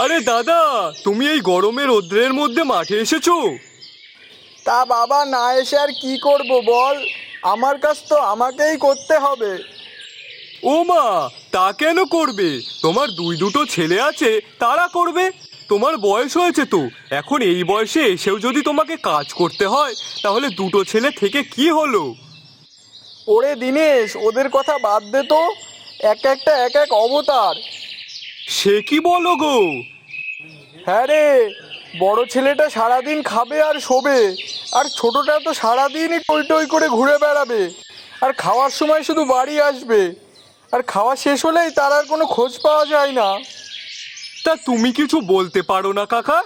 আরে দাদা, তুমি এই গরমে রোদ্রের মধ্যে মাঠে এসেছো? তা বাবা, না এসে আর কি করব বল, আমার কাজ তো আমাকেই করতে হবে। ও মা, তা কেন করবে? তোমার দুটো ছেলে আছে, তারা করবে। তোমার বয়স হয়েছে তো, এখন এই বয়সে এসেও যদি তোমাকে কাজ করতে হয়, তাহলে দুটো ছেলে থেকে কি হলো? ওরে দিনেশ, ওদের কথা বাদ দে তো, এক একটা এক এক অবতার। সে কি বলো গো? হ্যাঁ রে, বড় ছেলেটা সারাদিন খাবে আর শোবে, আর ছোটটা তো সারাদিনই টই টই করে ঘুরে বেড়াবে, আর খাওয়ার সময় শুধু বাড়ি আসবে, আর খাওয়া শেষ হলেই তার আর কোনো খোঁজ পাওয়া যায় না। তা তুমি কিছু বলতে পারো না কাকা?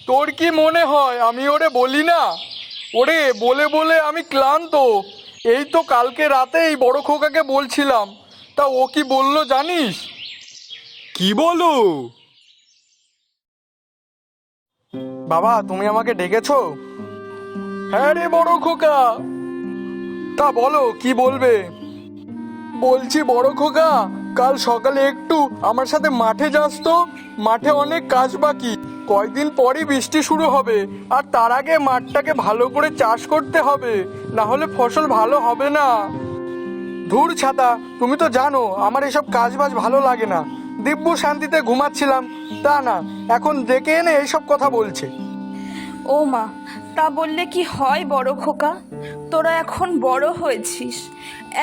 তোর কি মনে হয় আমি ওরে বলি না? ওরে বলে বলে আমি ক্লান্ত। এই তো কালকে রাতেই বড় খোকাকে বলছিলাম, তা ও কি বললো জানিস? কি বলো? বাবা, তুমি আমাকে ডেকেছো? হ্যাঁ রে বড় খোকা। তা বলো, কি বলবে? বলছি বড় খোকা, কাল সকালে একটু আমার সাথে মাঠে যাস তো, মাঠে অনেক কাজ বাকি। কয়েকদিন পরই বৃষ্টি শুরু হবে, আর তার আগে মাঠটাকে ভালো করে চাষ করতে হবে, না হলে ফসল ভালো হবে না। ধুর ছাতা, তুমি তো জানো আমার এসব কাজ বাজ ভালো লাগে না। দিব্য শান্তিতে ঘুমাচ্ছিলাম, তা না, এখন ডেকে এনে এইসব কথা বলছে। ও মা, তা বললে কি হয় বড় খোকা? তোরা এখন বড় হয়েছিস,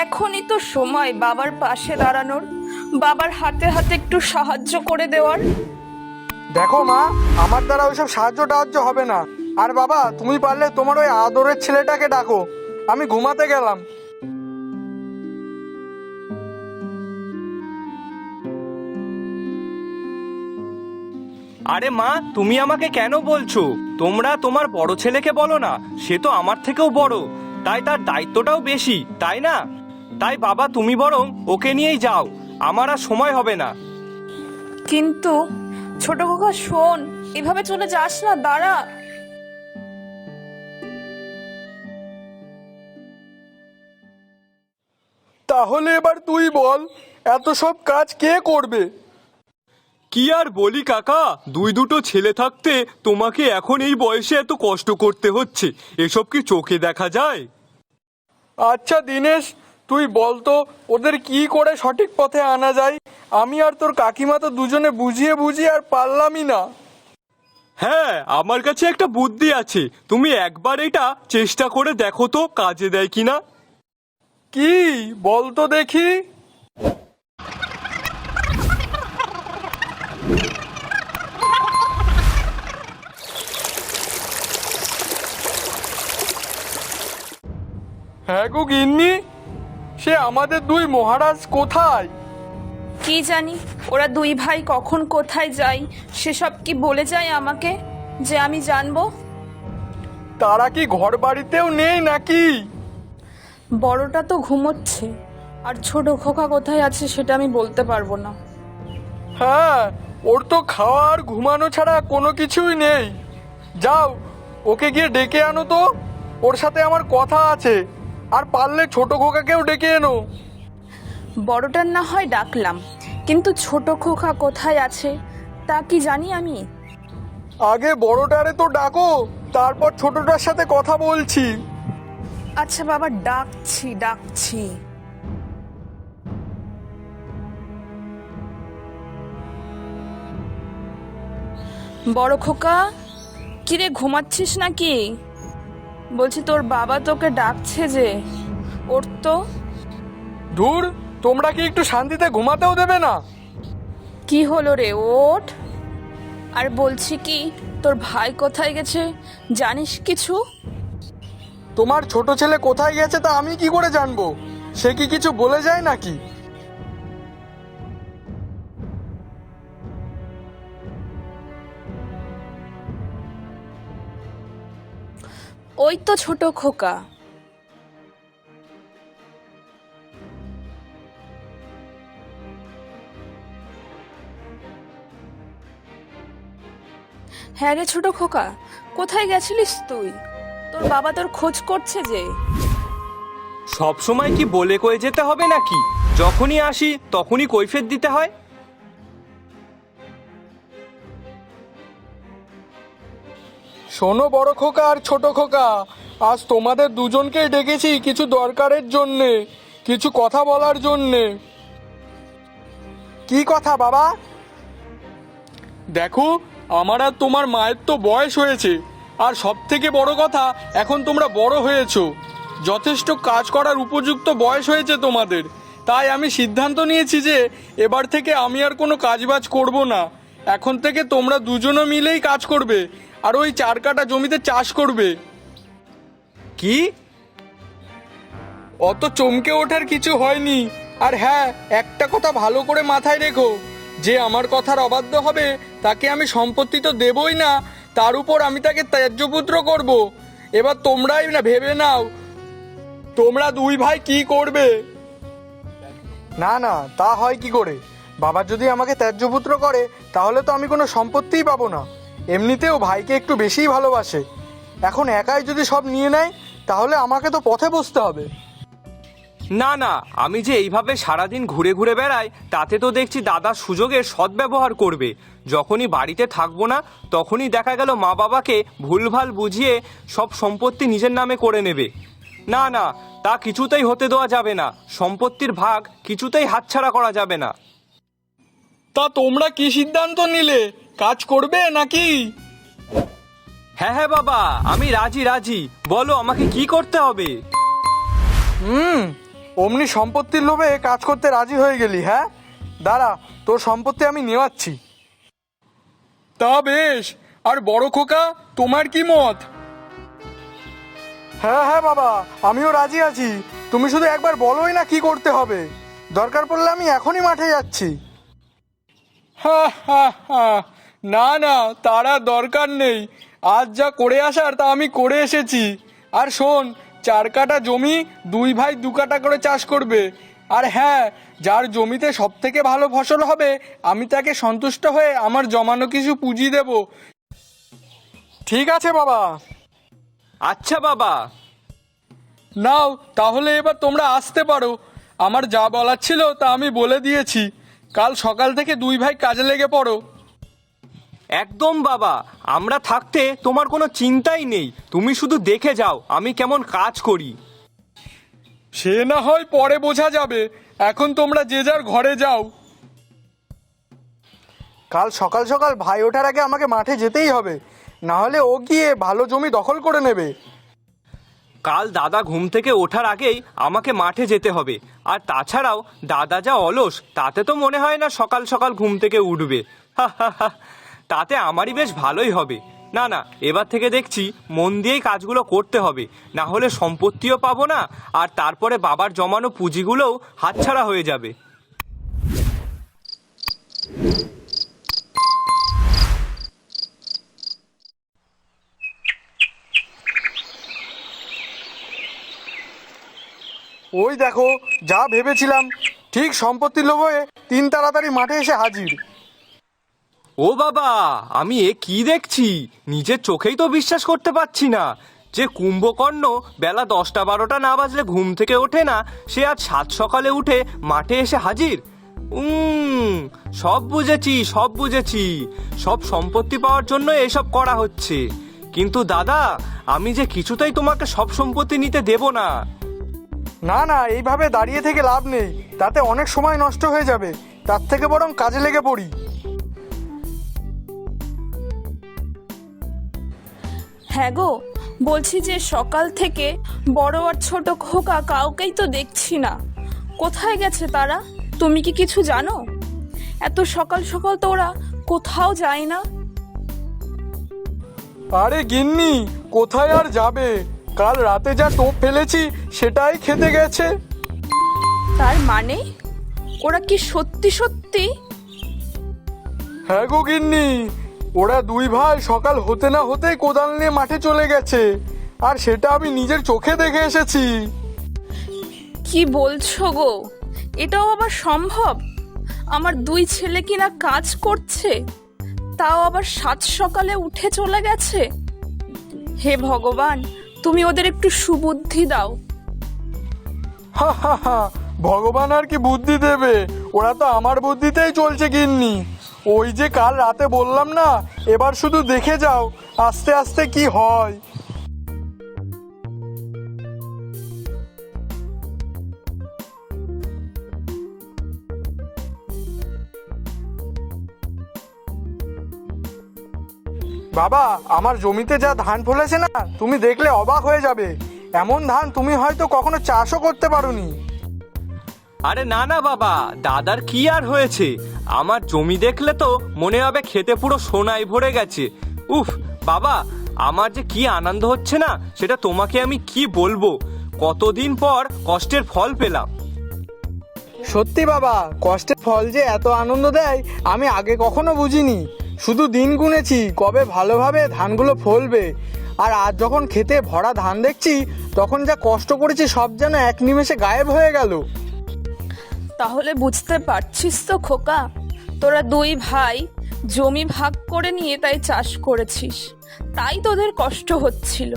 এখনই তো সময় বাবার পাশে দাঁড়ানোর, বাবার হাতে হাতে একটু সাহায্য করে দেওয়ার। দেখো মা, আমার দ্বারা ওইসব সাহায্য টাহায্য হবে না। আর বাবা, তুমি পারলে তোমার ওই আদরের ছেলেটাকে ডাকো, আমি ঘুমাতে গেলাম। আরে মা, তুমি আমাকে কেন বলছো? তোমরা তোমার বড় ছেলেকে বলো না, সে তো আমার থেকেও বড়, তাই তার দায়িত্বটাও বেশি, তাই না? তাই বাবা, তুমি বরং ওকে নিয়েই যাও, আমার আর সময় হবে না। কিন্তু ছোট খোকা শোন, এভাবে চলে যাস না, দাঁড়া। তাহলে এবার তুই বল, এত সব কাজ কে করবে? কি আর বলি কাকা, দুটো ছেলে থাকতে তোমাকে এখন এই বয়সে এত কষ্ট করতে হচ্ছে, এসব কি চোখে দেখা যায়? আচ্ছা দিনেশ, তুই বল তো, ওদের কি করে সঠিক পথে আনা যায়? আমি আর তোর কাকিমা তো দুজনে বুঝিয়ে বুঝিয়ে আর পারলামই না। হ্যাঁ, আমার কাছে একটা বুদ্ধি আছে, তুমি একবার এটা চেষ্টা করে দেখো তো কাজে দেয় কিনা। কি, বল তো দেখি। হ্যাঁ গো গিন্নি, সে আমাদের দুই মহারাজ কোথায়? কি জানি ওরা দুই ভাই কখন কোথায় যায়, সেসব কি বলে যায় আমাকে যে আমি জানবো? তারা কি ঘর বাড়িতেও নেই নাকি? বড়টা তো ঘুমোচ্ছে, আর ছোট খোকা কোথায় আছে সেটা আমি বলতে পারবো না। হ্যাঁ, ওর তো খাওয়া আর ঘুমানো ছাড়া কোনো কিছুই নেই। যাও, ওকে গিয়ে ডেকে আনো তো, ওর সাথে আমার কথা আছে। আর পারলে ছোট খোকাকেও ডেকে এনো। বড়টার না হয় ডাকলাম, কিন্তু ছোট খোকা কোথায় আছে তা কি জানি আমি? আগে বড়টারে তো ডাকো, তারপর ছোটটার সাথে কথা বলছি। আচ্ছা বাবা, ডাকছি ডাকছি। বড় খোকা, কিরে ঘুমাচ্ছিস নাকি? বলছি তোর বাবা তোকে ডাকছে যে, ওর তো। ধুর, তোমরা কি একটু শান্তিতে ঘুমাতেও দেবে না? কি হলো রে, ওঠ। আর বলছি কি, তোর ভাই কোথায় গেছে জানিস কিছু? তোমার ছোট ছেলে কোথায় গেছে তা আমি কি করে জানবো? সে কি কিছু বলে যায় নাকি? ওই তো ছোট খোকা। হ্যাঁ রে ছোট খোকা, কোথায় গেছিলিস তুই? তোর বাবা তোর খোঁজ করছে যে। সব সময় কি বলে কয়ে যেতে হবে নাকি? যখনই আসি তখনই কৈফিয়ত দিতে হয়? শোনো বড় খোকা আর ছোট খোকা, আজ তোমাদের দুজনকেই ডেকেছি কিছু দরকারের জন্যে, কিছু কথা বলার জন্যে। কি কথা বাবা? দেখো, আমার আর তোমার মায়ের তো বয়স হয়েছে, আর সব থেকে বড় কথা এখন তোমরা বড় হয়েছো, যথেষ্ট কাজ করার উপযুক্ত বয়স হয়েছে তোমাদের। তাই আমি সিদ্ধান্ত নিয়েছি যে এবার থেকে আমি আর কোনো কাজবাজ করব না। এখন থেকে তোমরা দুজনে মিলেই কাজ করবে, আর ওই 4 কাঠা জমিতে চাষ করবে। কি? অত চমকে ওঠার কিছু হয়নি। আর হ্যাঁ, একটা কথা ভালো করে মাথায় রেখো, যে আমার কথার অবাধ্য হবে তাকে আমি সম্পত্তি তো দেবই না, তার উপর আমি তাকে ত্যায্যপুত্র করব। এবার তোমরাই না ভেবে নাও, তোমরা 2 ভাই কি করবে। না না, তা হয় কি করে? বাবা যদি আমাকে ত্যায্যপুত্র করে তাহলে তো আমি কোনো সম্পত্তিই পাবো না। এমনিতেও ভাইকে একটু বেশিই ভালোবাসে, এখন একাই যদি সব নিয়ে নেয় তাহলে আমাকে তো পথে বসতে হবে। না না, আমি যে এইভাবে সারাদিন ঘুরে ঘুরে বেড়াই, তাতে তো দেখছি দাদা সুযোগের সদ্ব্যবহার করবে। যখনই বাড়িতে থাকবো না তখনই দেখা গেল মা বাবাকে ভুলভাল বুঝিয়ে সব সম্পত্তি নিজের নামে করে নেবে। না না, তা কিছুতেই হতে দেওয়া যাবে না। সম্পত্তির ভাগ কিছুতেই হাতছাড়া করা যাবে না। তা তোমরা কি সিদ্ধান্ত নিলে, কাজ করবে নাকি? হ্যাঁ হ্যাঁ বাবা, আমি রাজি রাজি। বলো আমাকে কি করতে হবে? অমনি সম্পত্তির লোভে কাজ করতে রাজি হয়ে গেলি? হ্যাঁ, দাঁড়া, তোর সম্পত্তি আমি নেওয়াচ্ছি। তা বেশ, আর বড় খোকা, তোমার কি মত? হ্যাঁ হ্যাঁ বাবা, আমিও রাজি আছি। তুমি শুধু একবার বলোই না কি করতে হবে, দরকার পড়লে আমি এখনই মাঠে যাচ্ছি। না না, তারা দরকার নেই। আজ যা করে আসার তা আমি করে এসেছি। আর শোন, 4 কাঠা জমি 2 ভাই 2 কাঠা করে চাষ করবে। আর হ্যাঁ, যার জমিতে সব থেকে ভালো ফসল হবে আমি তাকে সন্তুষ্ট হয়ে আমার জমানো কিছু পুঁজি দেব। ঠিক আছে বাবা? আচ্ছা বাবা। নাও তাহলে এবার তোমরা আসতে পারো। আমার যা বলার ছিল তা আমি বলে দিয়েছি। কাল সকাল থেকে 2 ভাই কাজে লেগে পড়ো। একদম বাবা, আমরা থাকতে তোমার কোনো চিন্তাই নেই। তুমি শুধু দেখে যাও আমি কেমন কাজ করি। সে না হয় পরে বোঝা যাবে, এখন তোমরা যে যার ঘরে যাও। কাল সকাল সকাল ভাই ওঠার আগে আমাকে মাঠে যেতেই হবে, না হলে ও গিয়ে ভালো জমি দখল করে নেবে। কাল দাদা ঘুম থেকে ওঠার আগেই আমাকে মাঠে যেতে হবে। আর তাছাড়াও দাদা যা অলস, তাতে তো মনে হয় না সকাল সকাল ঘুম থেকে উঠবে। তাতে আমারই বেশ ভালোই হবে। না না, এবার থেকে দেখছি মন দিয়েই কাজগুলো করতে হবে, না হলে সম্পত্তিও পাবো না, আর তারপরে বাবার জমানো পুঁজিগুলোও হাতছাড়া হয়ে যাবে। ওই দেখো, যা ভেবেছিলাম ঠিক সম্পত্তির লোভে 3 তাড়াতাড়ি মাঠে এসে হাজির। ও বাবা, আমি এ কি দেখছি! নিজের চোখেই তো বিশ্বাস করতে পারছি না যে কুম্ভকর্ণ বেলা 10টা-12টা না বাজলে ঘুম থেকে ওঠে না, সে আজ 7 সকালে উঠে মাঠে এসে হাজির। সব বুঝেছি সব বুঝেছি, সব সম্পত্তি পাওয়ার জন্য এসব করা হচ্ছে। কিন্তু দাদা, আমি যে কিছুতেই তোমাকে সব সম্পত্তি নিতে দেব না। না না, এইভাবে দাঁড়িয়ে থেকে লাভ নেই, তাতে অনেক সময় নষ্ট হয়ে যাবে। তার থেকে বরং কাজে লেগে পড়ি। হ্যাঁ গো, বলছি যে সকাল থেকে বড় আর ছোট খোকা কাউকেই তো দেখছি না। কোথায় গেছে তারা? তুমি কি কিছু জানো? এত সকাল সকাল তো ওরা কোথাও যায় না। আরে গিন্নি, কোথায় আর যাবে? কাল রাতে যা টোপ ফেলেছি সেটাই খেতে গেছে। তার মানে ওরা কি সত্যি সত্যি? হ্যাঁ গো গিন্নি, ওরা 2 ভাই সকাল হতে না হতেই কোদাল নিয়ে মাঠে চলে গেছে, আর সেটা আমি নিজের চোখে দেখে এসেছি। কি বলছো গো? এটাও আবার সম্ভব? আমার 2 ছেলে কিনা কাজ করছে, তাও আবার 7 সকালে উঠে চলে গেছে। হে ভগবান, তুমি ওদের একটু সুবুদ্ধি দাও। ভগবান আর কি বুদ্ধি দেবে? ওরা তো আমার বুদ্ধিতেই চলছে গিন্নি। ওই যে কাল রাতে বললাম না, এবার শুধু দেখে যাও আস্তে আস্তে কি হয়। বাবা, আমার জমিতে যা ধান ফলেছে না, তুমি দেখলে অবাক হয়ে যাবে। এমন ধান তুমি হয়তো কখনো চাষও করতে পারোনি। আরে না না বাবা, দাদার কি আর হয়েছে? আমার জমি দেখলে তো মনে হবে খেতে পুরো সোনায় ভরে গেছে। উফ বাবা, আমার যে কি আনন্দ হচ্ছে না, সেটা তোমাকে আমি কি বলবো। কতদিন পর কষ্টের ফল পেলাম। সত্যি বাবা, কষ্টের ফল যে এত আনন্দ দেয় আমি আগে কখনো বুঝিনি। শুধু দিন গুনেছি কবে ভালোভাবে ধানগুলো ফলবে, আর আজ যখন খেতে ভরা ধান দেখছি, তখন যা কষ্ট করেছি সব যেন এক নিমেষে গায়েব হয়ে গেল। তাহলে বুঝতে পারছিস তো খোকা, তোরা দুই ভাই জমি ভাগ করে নিয়ে তাই চাষ করেছিস, তাই তোদের কষ্ট হচ্ছিল।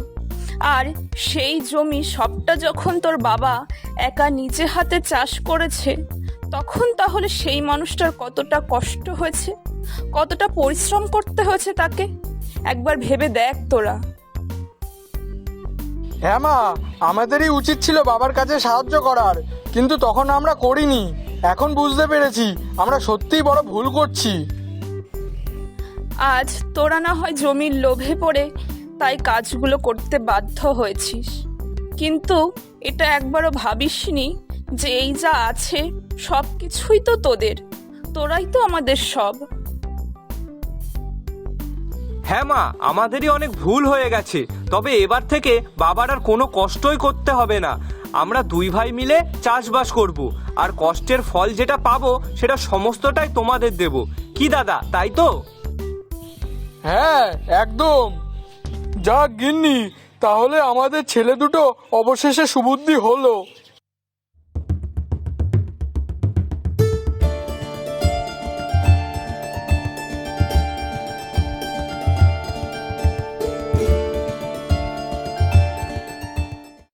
আর সেই জমি সবটা যখন তোর বাবা একা নিজে হাতে চাষ করেছে, তখন তাহলে সেই মানুষটার কতটা কষ্ট হয়েছে, কতটা পরিশ্রম করতে হয়েছে তাকে, একবার ভেবে দেখ তোরা। হ্যাঁ মা, আমাদেরই উচিত ছিল বাবার কাছে সাহায্য করার, কিন্তু তখন আমরা করিনি। এখন বুঝতে পেরেছি আমরা সত্যিই বড় ভুল করছি। আজ তোরা না হয় জমির লোভে পড়ে তাই কাজগুলো করতে বাধ্য হয়েছিস, কিন্তু এটা একবারও ভাবিসনি যে এই যা আছে সব কিছুই তো তোদের, তোরাই তো আমাদের সব। হ্যাঁ মা, আমাদেরই অনেক ভুল হয়ে গেছে। তবে এবার থেকে বাবার আর কোনো কষ্টই করতে হবে না। আমরা দুই ভাই মিলে চাষবাস করব, আর কষ্টের ফল যেটা পাবো সেটা সমস্তটাই তোমাদের দেব। কি দাদা, তাই তো? হ্যাঁ একদম। যাক গিন্নি, তাহলে আমাদের ছেলে দুটো অবশেষে সুবুদ্ধি হলো।